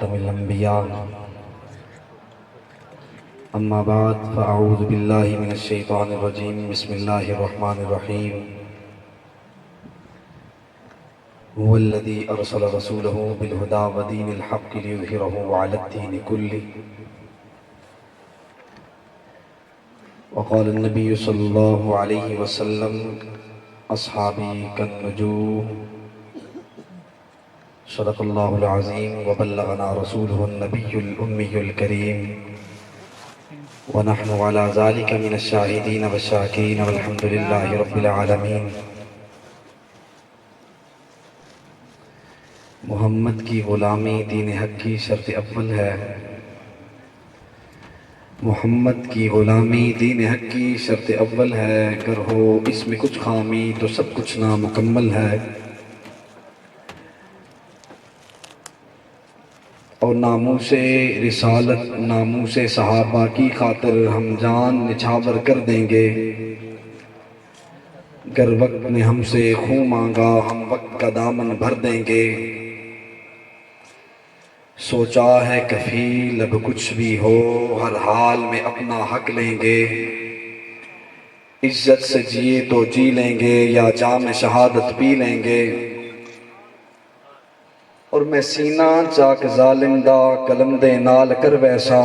خاتم الانبیاء اما بعد فاعوذ باللہ من الشیطان الرجیم بسم اللہ الرحمن الرحیم هو الذی ارسل رسولہ بالہدی ودین الحق لیظہرہ علی الدین کلہ وقال النبی صلی اللہ علیہ وسلم اصحابی کالنجوم صدق اللہ العظیم وبلغنا رسولہ النبی الأمی الکریم ونحن على ذلك من الشاہدین والشاکرین والحمد للہ رب العالمین۔ محمد کی غلامی دین حق کی شرط اول ہے۔ محمد کی غلامی دین حق کی شرط اول ہے، اگر ہو اس میں کچھ خامی تو سب کچھ نامکمل ہے۔ اور ناموس رسالت ناموس صحابہ کی خاطر ہم جان نچھاور کر دیں گے۔ گر وقت نے ہم سے خون مانگا ہم وقت کا دامن بھر دیں گے۔ سوچا ہے کفیل اب کچھ بھی ہو ہر حال میں اپنا حق لیں گے۔ عزت سے جیے تو جی لیں گے یا جام شہادت پی لیں گے۔ اور میں سینہ چاک ظالم دا قلم دے نال کر ویسا،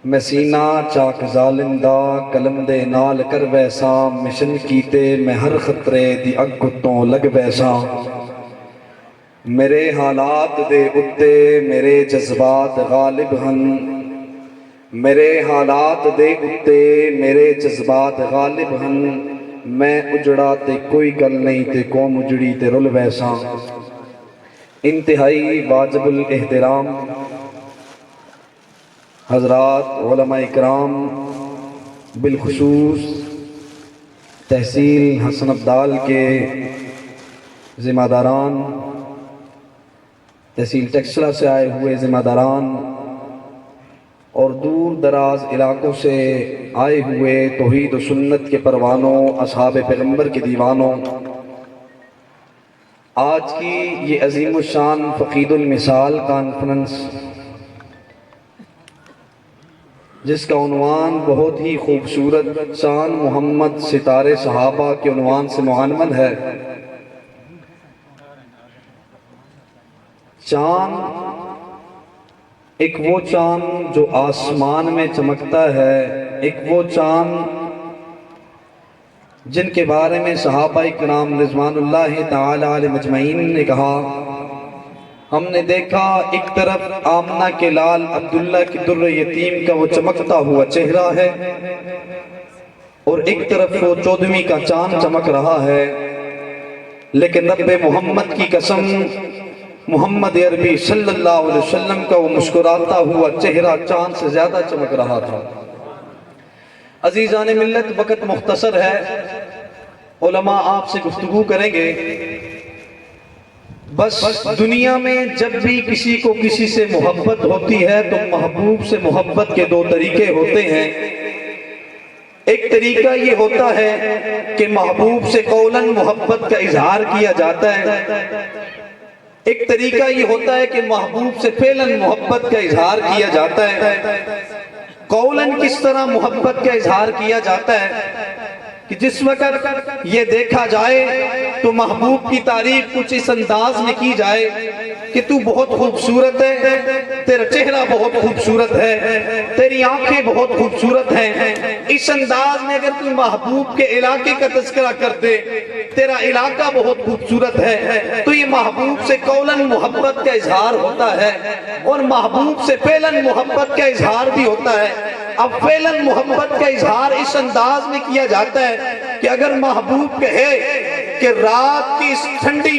میں سینہ چاک ظالم دا قلم دے نال کر ویسا، مشن کیتے میں ہر خطرے دی اگ کتوں لگ ویسا۔ میرے حالات دے اتے میرے جذبات غالب ہن، میرے حالات دے اتے میرے جذبات غالب ہن۔ میں اجڑا تے کوئی گل نہیں تے قوم اجڑی تے رل ویسا۔ انتہائی واجب الاحترام حضرات علماء اکرام، بالخصوص تحصیل حسن عبدال کے ذمہ داران، تحصیل ٹیکسلا سے آئے ہوئے ذمہ داران اور دور دراز علاقوں سے آئے ہوئے توحید و سنت کے پروانوں، اصحاب پیغمبر کے دیوانوں، آج کی یہ عظیم الشان فقید المثال کانفرنس جس کا عنوان بہت ہی خوبصورت چاند محمد ستارے صحابہ کے عنوان سے معنون ہے۔ چاند ایک وہ چاند جو آسمان میں چمکتا ہے، ایک وہ چاند جن کے بارے میں صحابہ کرام رضوان اللہ تعالی علیہ مجمعین نے کہا، ہم نے دیکھا ایک طرف آمنہ کے لال عبداللہ کی در یتیم کا وہ چمکتا ہوا چہرہ ہے اور ایک طرف وہ 14ویں کا چاند چمک رہا ہے، لیکن رب محمد کی قسم محمد عربی صلی اللہ علیہ وسلم کا وہ مسکراتا ہوا چہرہ چاند سے زیادہ چمک رہا تھا۔ عزیزان ملت، وقت مختصر ہے، علماء آپ سے گفتگو کریں گے۔ بس دنیا میں جب بھی کسی کو کسی سے محبت ہوتی ہے تو محبوب سے محبت کے دو طریقے ہوتے ہیں۔ ایک طریقہ یہ ہوتا ہے کہ محبوب سے قولاً محبت کا اظہار کیا جاتا ہے، ایک طریقہ یہ ہوتا ہے کہ محبوب سے فعلاً محبت کا اظہار کیا جاتا ہے۔ قولاً کس طرح محبت کا اظہار کیا جاتا ہے کہ جس وقت یہ دیکھا جائے تو محبوب کی تعریف کچھ اس انداز میں کی جائے کہ تو بہت خوبصورت ہے، تیرا چہرہ بہت خوبصورت ہے، تیری آنکھیں بہت خوبصورت ہیں۔ اس انداز میں اگر کوئی محبوب کے علاقے کا تذکرہ کر دے، تیرا علاقہ بہت خوبصورت ہے، تو یہ محبوب سے قولاً محبت کا اظہار ہوتا ہے اور محبوب سے فعلاً محبت کا اظہار بھی ہوتا ہے۔ اب فعلاً محبت کا اظہار اس انداز میں کیا جاتا ہے کہ اگر محبوب کہے کہ رات کی اس ٹھنڈی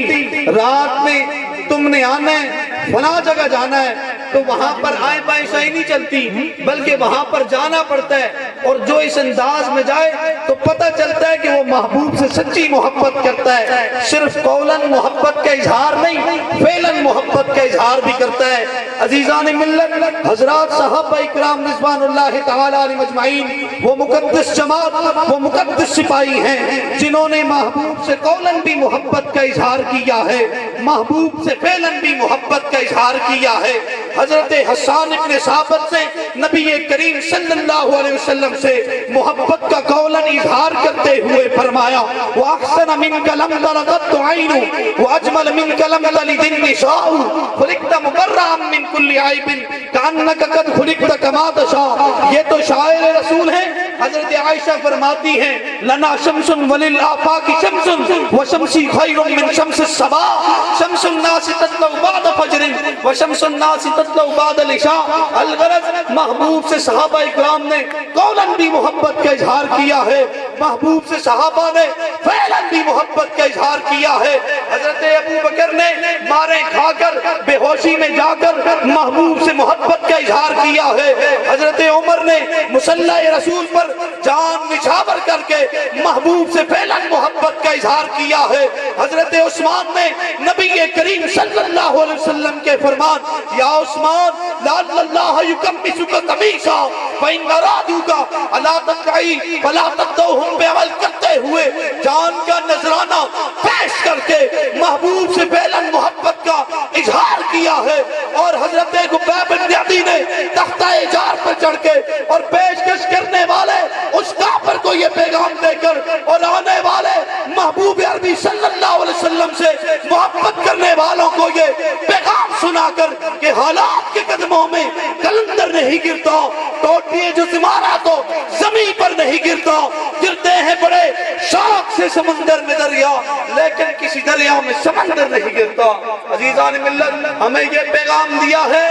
رات میں تم نے آنا ہے، فلاں جگہ جانا ہے، تو وہاں پر آئیں بائیں شاہی نہیں چلتی، بلکہ وہاں پر جانا پڑتا ہے۔ اور جو اس انداز میں جائے تو پتہ چلتا ہے کہ وہ محبوب سے سچی محبت کرتا ہے، صرف قولاً محبت کا اظہار نہیں، فعلاً محبت محبت کا اظہار بھی کرتا ہے۔ عزیزان ملت، حضرات صحابہ اکرام رضوان اللہ تعالی علیہم اجمعین وہ مقدس جماعت، وہ مقدس سپاہی ہیں جنہوں نے محبوب سے قولاً بھی محبت کا اظہار کیا ہے، محبوب سے فعلاً بھی محبت کا اظہار کیا ہے۔ حضرت حسان ابن ثابت سے نبی کریم صلی اللہ علیہ وسلم سے محبت کا قولاً اظہار کرتے ہوئے فرمایا وَأَحْسَنَ مِنْكَ لَمْ تَرَ قَطُّ عَيْنٌ وَأَجْمَلَ مِنْكَ لَمْ تَلِدِ النِّسَاءُ خُلِقْتَ مُبَرَّأً مِنْ كُلِّ عَيْبٍ كَأَنَّكَ قَدْ خُلِقْتَ كَمَا تَشَاءُ۔ یہ تو شاعر رسول ہیں۔ حضرت عائشہ فرماتی ہیں لَنَا شَمْسٌ وَلِلْآفَاقِ شَمْسٌ وَشَمْسِي خَيْرٌ مِنْ شَمْسِ الصَّبَاحِ شَمْسُ النَّاسِ تَطْلُعُ بَعْدَ فَجْرٍ وَشَمْسُ النَّاسِ تَطْلُعُ بَعْدَ الْعِشَاءِ۔ الغرض محبوب سے صحابہ اکرام نے قولاً بھی محبت کا اظہار کیا ہے، محبوب سے صحابہ نے فعلاً بھی محبت کا اظہار کیا ہے۔ حضرت ابو بکر نے مارے کھا کر بے ہوشی میں جا کر محبوب سے محبت کا اظہار کیا ہے۔ حضرت عمر نے مصلی رسول پر جان نچھاور کر کے محبوب سے فعلاً محبت کا اظہار کیا ہے۔ حضرت عثمان نے نبی کریم صلی اللہ علیہ وسلم کے فرمان یا عثمان لعل اللہ یکمسک قمیصا فإن ارادوک الا تقعی فلا تقدوہم پہ عمل کرتے ہوئے جان کا نذرانہ پیش کر کے محبوب سے فعلاً محبت کا اظہار کیا ہے۔ اور حضرت خبیب بن عدی نے تختہ جار پر چڑھ کے اور پیشکش کرنے والے اس کافر کو یہ پیغام دے کر اور آنے والے محبوب عربی صلی اللہ علیہ وسلم سے محبت کرنے والوں کو یہ پیغام سنا کر کہ حالات کے قدموں میں کلندر نہیں گرتا، ٹوٹیے جو زمانہ تو زمین پر نہیں گرتا، گرتے ہیں بڑے شوق سے سمندر میں دریا لیکن کسی دریا میں سمندر نہیں گرتا۔ عزیزان ملت، ہمیں یہ پیغام دیا ہے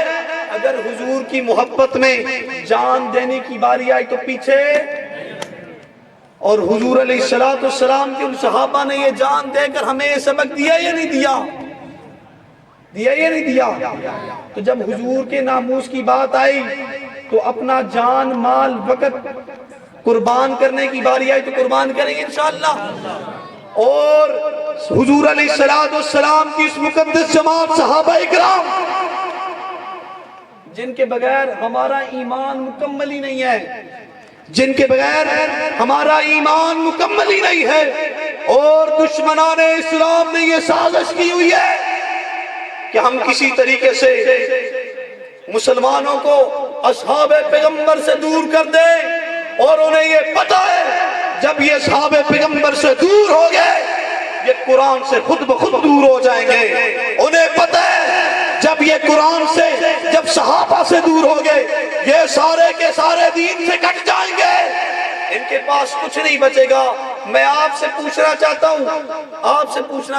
اگر حضور کی محبت میں جان دینے کی باری آئی تو پیچھے، اور حضور علیہ السلام کے ان صحابہ نے یہ جان دے کر ہمیں یہ سبق دیا یا نہیں دیا؟ دیا یا نہیں دیا؟ تو جب حضور کے ناموس کی بات آئی تو اپنا جان مال وقت قربان کرنے کی باری آئی تو قربان کریں گے انشاءاللہ۔ اور حضور علیہ السلام کی اس مقدس جماعت صحابہ اکرام جن کے بغیر ہمارا ایمان مکمل ہی نہیں ہے، جن کے بغیر ہمارا ایمان مکمل ہی نہیں ہے، اور دشمنان اسلام نے یہ سازش کی ہوئی ہے کہ ہم کسی طریقے سے مسلمانوں کو اصحاب پیغمبر سے دور کر دیں، اور انہیں یہ پتہ ہے جب یہ اصحاب پیغمبر سے دور ہو گئے یہ قرآن سے خود بخود دور ہو جائیں گے۔ انہیں پتہ ہے جب یہ قرآن سے، جب صحابہ سے دور ہو گئے یہ سارے کے سارے دین سے کٹ جائیں گے، ان کے پاس کچھ نہیں بچے گا۔ میں آپ سے پوچھنا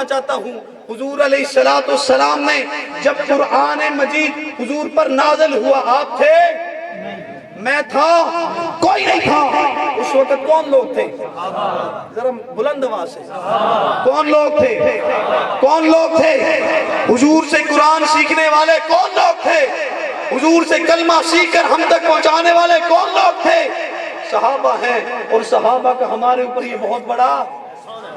چاہتا ہوں حضور علیہ السلام نے جب قرآن مجید حضور پر نازل ہوا آپ تھے؟ میں تھا؟ کوئی نہیں تھا۔ اس وقت کون لوگ تھے؟ ذرا بلند آواز سے، کون لوگ تھے؟ حضور سے قرآن سیکھنے والے کون لوگ تھے؟ حضور سے کلمہ سیکھ کر ہم تک پہنچانے والے کون لوگ تھے؟ صحابہ ہیں، اور صحابہ کا ہمارے اوپر یہ بہت بڑا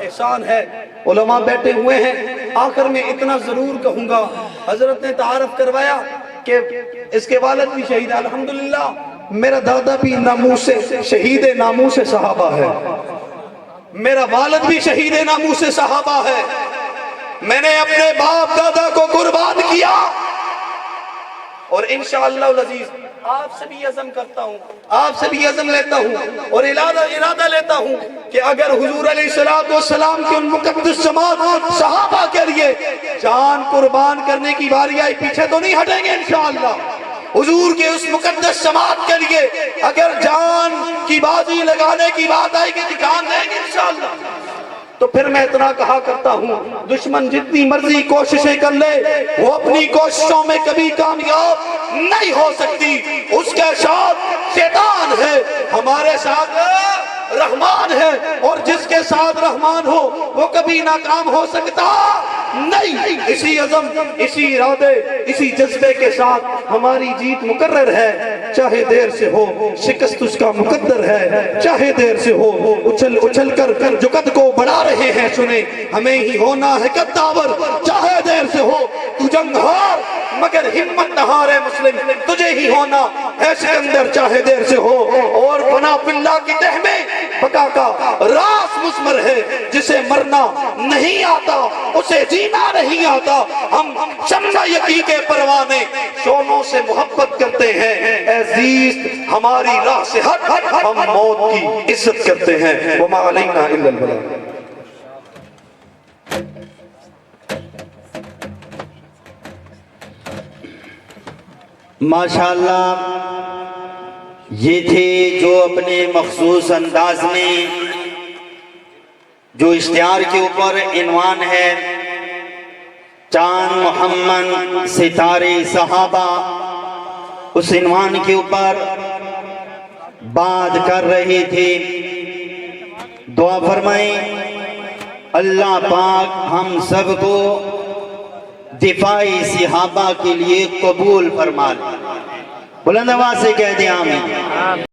احسان ہے۔ علماء بیٹھے ہوئے ہیں، آخر میں اتنا ضرور کہوں گا، حضرت نے تعارف کروایا کہ اس کے والد بھی شہید ہے، الحمدللہ میرا دادا بھی ناموس شہید ناموس صحابہ ہے، میرا والد بھی شہید ناموس صحابہ ہے۔ میں نے اپنے باپ دادا کو قربان کیا، اور انشاءاللہ العزیز آپ سے بھی عزم کرتا ہوں، آپ سے بھی عزم لیتا ہوں اور ارادہ لیتا ہوں کہ اگر حضور علیہ السلام کی ان مقدس جماعت صحابہ کے لیے جان قربان کرنے کی باری آئی پیچھے تو نہیں ہٹیں گے انشاءاللہ۔ حضور کے اس مقدس جماعت کے لیے اگر جان کی بازی لگانے کی بات آئے گی تو جان دیں گے انشاءاللہ۔ تو پھر میں اتنا کہا کرتا ہوں دشمن جتنی مرضی کوششیں کر لے وہ اپنی کوششوں میں کبھی کامیاب نہیں ہو سکتی، اس کے ساتھ شیطان ہے، ہمارے ساتھ رحمان ہے، اور جس کے ساتھ رحمان ہو وہ کبھی ناکام ہو سکتا نہیں۔ اسی عزم، اسی ارادے، اسی جذبے کے ساتھ ہماری جیت مقرر ہے، چاہے دیر سے ہو شکست اس کا مقدر ہے، چاہے دیر سے ہو اچھل کر جو قد کو بڑھا رہے ہیں سنیں ہمیں ہی ہونا ہے قداور، چاہے دیر سے ہو تو جنگ ہار مگر ہمت نہ ہارے مسلم، تجھے ہی ہونا ہے سکندر چاہے دیر سے ہو، اور فنا باللہ کی تہ میں بقا کا راز مضمر ہے، جسے مرنا نہیں آتا اسے جینا نہیں آتا۔ ہم شمع یقین کے پروانے شعلوں سے محبت کرتے ہیں، اے زیست ہماری راہ سے ہٹ، ہم موت کی عزت کرتے ہیں۔ وما علینا الا البلاغ۔ ماشاءاللہ، یہ تھے جو اپنے مخصوص انداز میں جو اشتہار کے اوپر عنوان ہے چاند محمد ستارے صحابہ، اس عنوان کے اوپر بات کر رہے تھے۔ دعا فرمائیں اللہ پاک ہم سب کو دفاعی صحابہ کے لیے قبول فرما لے۔ بلند آواز سے کہہ دیں آمین۔